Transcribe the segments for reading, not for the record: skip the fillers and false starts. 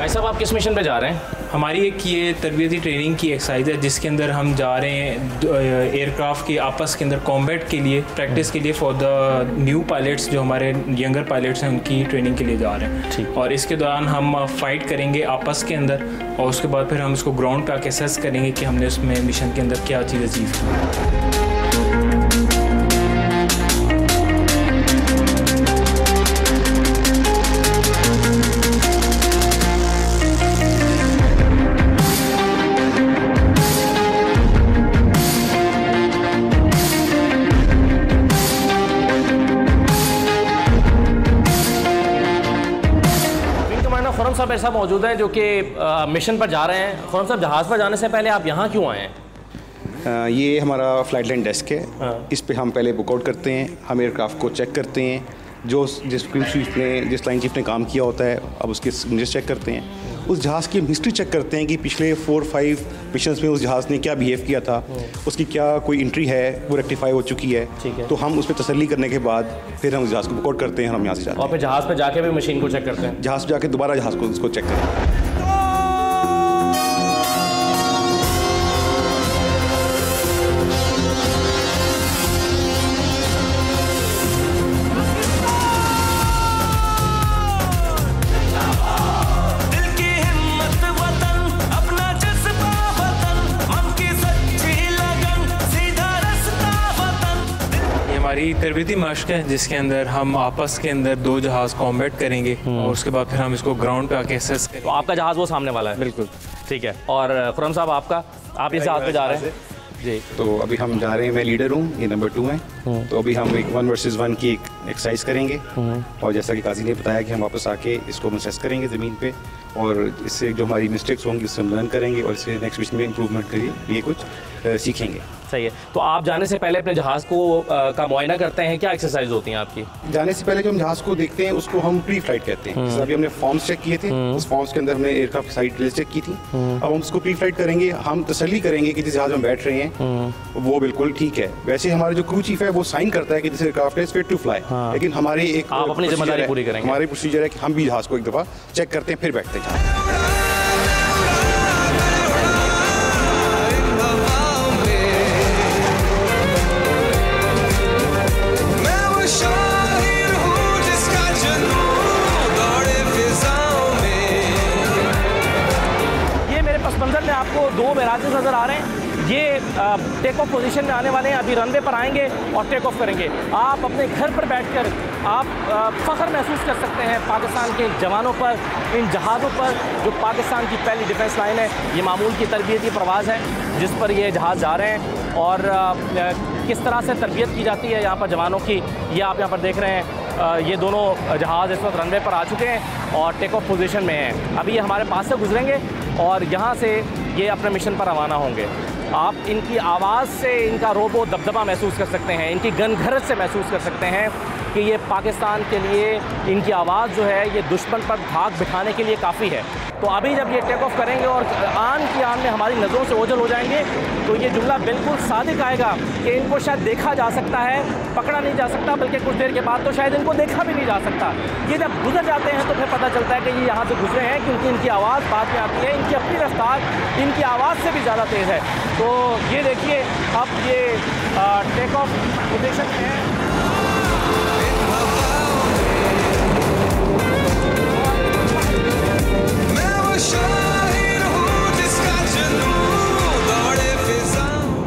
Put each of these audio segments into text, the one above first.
भाई साहब आप किस मिशन पे जा रहे हैं? हमारी एक ये तरबियती ट्रेनिंग की एक्सरसाइज है जिसके अंदर हम जा रहे हैं एयरक्राफ्ट के आपस के अंदर कॉम्बैट के लिए, प्रैक्टिस के लिए फॉर द न्यू पायलट्स जो हमारे यंगर पायलट्स हैं उनकी ट्रेनिंग के लिए जा रहे हैं। ठीक। और इसके दौरान हम फाइट करेंगे आपस के अंदर और उसके बाद फिर हम उसको ग्राउंड पे आके असेस करेंगे कि हमने उसमें मिशन के अंदर क्या चीज़ अचीव की। खुरम साहब ऐसा मौजूद है जो कि मिशन पर जा रहे हैं। खुरम साहब जहाज़ पर जाने से पहले आप यहाँ क्यों आए हैं? ये हमारा फ्लाइट लाइन डेस्क है। इस पे हम पहले बुकआउट करते हैं, हम एयरक्राफ्ट को चेक करते हैं, जिस लाइन चीफ ने काम किया होता है अब उसके सिग्नेचर चेक करते हैं, उस जहाज़ की हिस्ट्री चेक करते हैं कि पिछले 4-5 मिशंस में उस जहाज़ ने क्या बिहेव किया था, उसकी क्या कोई एंट्री है वो रेक्टिफाई हो चुकी है। तो हम उस पर तसल्ली करने के बाद फिर हम उस जहाज़ को बुकआउट करते हैं, हम यहाँ से जाते हैं। और फिर जहाज़ पर जाके भी मशीन को चेक करते हैं? जहाज़ पर जाके दोबारा जहाज़ को उसको चेक करते हैं। हमारी तरबियती मश्क है जिसके अंदर हम आपस के अंदर 2 जहाज़ कॉम्बैट करेंगे और उसके बाद फिर हम इसको ग्राउंड पे आके असेस करेंगे। तो आपका जहाज़ वो सामने वाला है? बिल्कुल ठीक है। और खुरम साहब आपका, आप इस जहाज़ पे जा रहे हैं? जी। तो अभी हम जा रहे हैं, मैं लीडर हूँ, ये नंबर 2 है। तो अभी हम एक 1 वर्सेस 1 की एक एक्सरसाइज करेंगे और जैसा कि काजी ने बताया कि हम वापस आके इसको हम असेस करेंगे ज़मीन पे और इससे जो हमारी मिस्टेक्स होंगी उससे हम लर्न करेंगे और इससे नेक्स्ट मिशन में इम्प्रूवमेंट के लिए कुछ सीखेंगे। सही है। तो आप जाने से पहले अपने जहाज़ को का मुआयना करते हैं, क्या एक्सरसाइज होती हैं आपकी? जाने से पहले जो हम जहाज़ को देखते हैं उसको हम प्री फ्लाइट कहते हैं। जैसे अभी हमने फॉर्म्स चेक किए थे, उस फॉर्म्स के अंदर हमने एयरक्राफ्ट की साइड चेक की थी। अब हम उसको प्री फ्लाइट करेंगे, हम तसल्ली करेंगे कि जिस जहाज़ में बैठ रहे हैं वो बिल्कुल ठीक है। वैसे हमारा जो क्रू चीफ है वो साइन करता है कि this aircraft is fit to fly, लेकिन हमारी एक आप अपनी जिम्मेदारी पूरी करेंगे। हमारी प्रोसीजर है कि हम भी जहाज़ को एक दफ़ा चेक करते हैं फिर बैठते हैं। मंजर में आपको 2 मेराजेस नज़र आ रहे हैं। ये टेक ऑफ पोजीशन में आने वाले हैं, अभी रनवे पर आएंगे और टेक ऑफ करेंगे। आप अपने घर पर बैठकर आप फ़ख्र महसूस कर सकते हैं पाकिस्तान के जवानों पर, इन जहाज़ों पर जो पाकिस्तान की पहली डिफेंस लाइन है। ये मामूल की तरबियती प्रवाज़ है जिस पर ये जहाज़ जा रहे हैं और किस तरह से तरबियत की जाती है यहाँ पर जवानों की, ये आप यहाँ पर देख रहे हैं। ये दोनों जहाज़ इस वक्त रनवे पर आ चुके हैं और टेक ऑफ पोजीशन में हैं। अभी ये हमारे पास से गुजरेंगे और यहाँ से ये अपने मिशन पर रवाना होंगे। आप इनकी आवाज़ से इनका रोबो दबदबा महसूस कर सकते हैं, इनकी गनगरज से महसूस कर सकते हैं कि ये पाकिस्तान के लिए इनकी आवाज़ जो है ये दुश्मन पर धाक बिठाने के लिए काफ़ी है। तो अभी जब ये टेक ऑफ करेंगे और आन की आन में हमारी नज़रों से ओझल हो जाएंगे तो ये जुमला बिल्कुल सादिक आएगा कि इनको शायद देखा जा सकता है, पकड़ा नहीं जा सकता, बल्कि कुछ देर के बाद तो शायद इनको देखा भी नहीं जा सकता। ये जब गुजर जाते हैं तो फिर पता चलता है कि ये यहाँ से गुजरे हैं, क्योंकि इनकी आवाज़ बाद में आती है। इनकी अपनी रफ्तार इनकी आवाज़ से भी ज़्यादा तेज़ है। तो ये देखिए अब ये टेक ऑफ पोजीशन में है।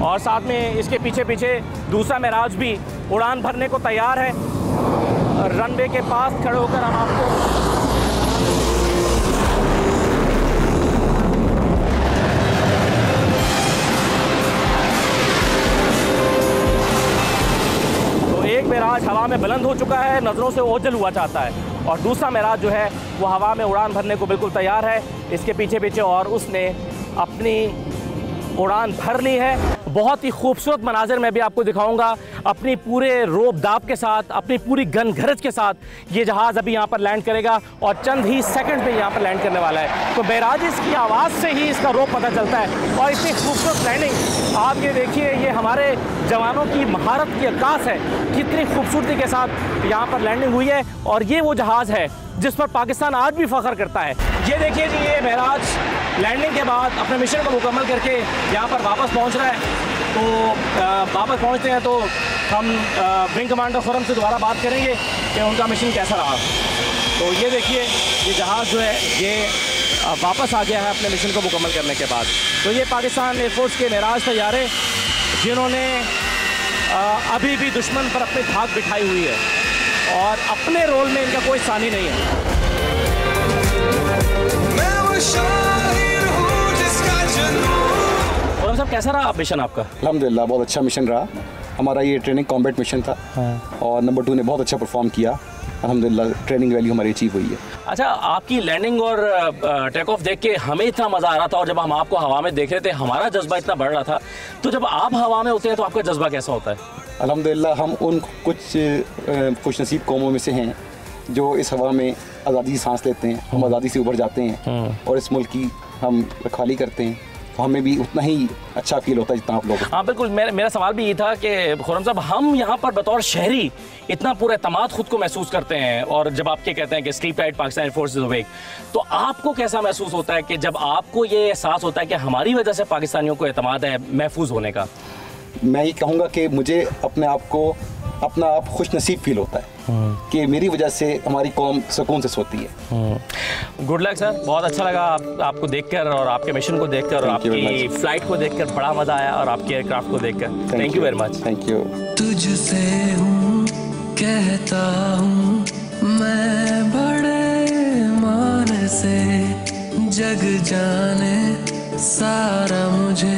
और साथ में इसके पीछे पीछे दूसरा मेराज भी उड़ान भरने को तैयार है। रनवे के पास खड़े होकर हम आपको तो एक मेराज हवा में बुलंद हो चुका है, नज़रों से ओझल हुआ चाहता है, और दूसरा मेराज जो है वो हवा में उड़ान भरने को बिल्कुल तैयार है इसके पीछे पीछे, और उसने अपनी उड़ान भर ली है। बहुत ही खूबसूरत मनाजिर मैं भी आपको दिखाऊंगा अपनी पूरे रोब दाब के साथ, अपनी पूरी गन गरज के साथ। ये जहाज़ अभी यहाँ पर लैंड करेगा और चंद ही सेकंड में यहाँ पर लैंड करने वाला है। तो बैराजिस की आवाज़ से ही इसका रोब पता चलता है। और इतनी खूबसूरत लैंडिंग आप ये देखिए, ये हमारे जवानों की महारत की अक्कास है, कितनी खूबसूरती के साथ यहाँ पर लैंडिंग हुई है। और ये वो जहाज़ है जिस पर पाकिस्तान आज भी फ़ख्र करता है। ये देखिए जी, ये महराज लैंडिंग के बाद अपने मिशन को मुकम्मल करके यहाँ पर वापस पहुँच रहा है। तो वापस पहुँचते हैं तो हम विंग कमांडर खुर्रम से दोबारा बात करेंगे कि उनका मिशन कैसा रहा। तो ये देखिए, ये जहाज़ जो है ये वापस आ गया है अपने मिशन को मुकम्मल करने के बाद। तो ये पाकिस्तान एयरफोर्स के महराज तैयारे जिन्होंने अभी भी दुश्मन पर अपनी धाक बिठाई हुई है और अपने रोल में इनका कोई सानी नहीं है। खुर्रम साहब, कैसा रहा मिशन आपका? अल्हम्दुलिल्लाह बहुत अच्छा मिशन रहा हमारा। ये ट्रेनिंग कॉम्बैट मिशन था। हाँ। और नंबर 2 ने बहुत अच्छा परफॉर्म किया। अल्हम्दुलिल्लाह ट्रेनिंग वैल्यू हमारी अचीव हुई है। अच्छा, आपकी लैंडिंग और टेक ऑफ देख के हमें इतना मज़ा आ रहा था और जब हम आपको हवा में देख रहे थे हमारा जज्बा इतना बढ़ रहा था। तो जब आप हवा में होते हैं तो आपका जज्बा कैसा होता है? अल्हम्दुलिल्लाह हम उन कुछ खुशनसीब कौमों में से हैं जो इस हवा में आज़ादी की सांस लेते हैं। हम आज़ादी से उभर जाते हैं और इस मुल्क की हम रखवाली करते हैं, तो हमें भी उतना ही अच्छा फील होता है जितना आप लोग। हाँ बिल्कुल, मेरा सवाल भी ये था कि खुर्रम साहब, हम यहाँ पर बतौर शहरी इतना पूरा एतमाद खुद को महसूस करते हैं और जब आपके कहते हैं कि sleep tight Pakistan air force is awake, तो आपको कैसा महसूस होता है कि जब आपको ये एहसास होता है कि हमारी वजह से पाकिस्तानियों को एतमाद है महफूज होने का? मैं ये कहूँगा कि मुझे अपने आप को अपना आप खुश नसीब फील होता है कि मेरी वजह से हमारी कौम सुकून से सोती है। गुड लक सर, बहुत अच्छा लगा आपको देखकर और आपके मिशन को देखकर और आपकी फ्लाइट को देखकर बड़ा मज़ा आया और आपके एयरक्राफ्ट को देखकर। Thank you very much. Thank you. तुझसे हूँ कहता हूँ मैं बड़े मान से, जग जाने सारा मुझे